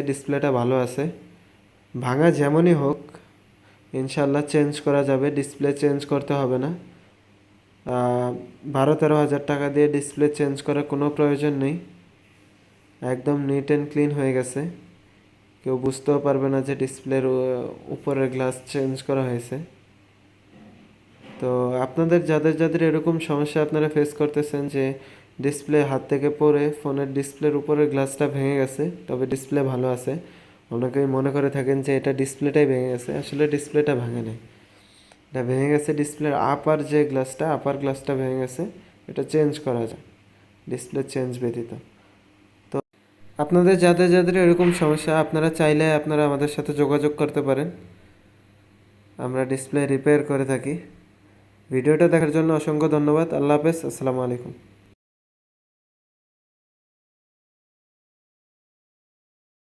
ডিসপ্লেটা ভালো আছে। ভাঙা যেমনই হোক ইনশাল্লাহ চেঞ্জ করা যাবে, ডিসপ্লে চেঞ্জ করতে হবে না। 12-13 হাজার টাকা দিয়ে ডিসপ্লে চেঞ্জ করার কোনো প্রয়োজন নেই। একদম নিট অ্যান্ড ক্লিন হয়ে গেছে, কেউ বুঝতেও পারবে না যে ডিসপ্লের উপরের গ্লাস চেঞ্জ করা হয়েছে। তো আপনাদের যাদের যাদের এরকম সমস্যা আপনারা ফেস করতেছেন যে ডিসপ্লে হাত থেকে পড়ে ফোনের ডিসপ্লের উপরের গ্লাসটা ভেঙে গেছে, তবে ডিসপ্লে ভালো আছে, অনেকেই মনে করে থাকেন যে এটা ডিসপ্লেটাই ভেঙে গেছে। আসলে ডিসপ্লেটা ভাঙে নাই, এটা ভেঙে গেছে ডিসপ্লের যে গ্লাসটা, আপার গ্লাসটা ভেঙে গেছে, এটা চেঞ্জ করা যায় ডিসপ্লে চেঞ্জ ব্যতীত। তো আপনাদের যাদের যাদের এরকম সমস্যা আপনারা চাইলে আপনারা আমাদের সাথে যোগাযোগ করতে পারেন, আমরা ডিসপ্লে রিপেয়ার করে থাকি। ভিডিওটা দেখার জন্য অসংখ্য ধন্যবাদ। আল্লাহ হাফেজ, আসসালামু আলাইকুম।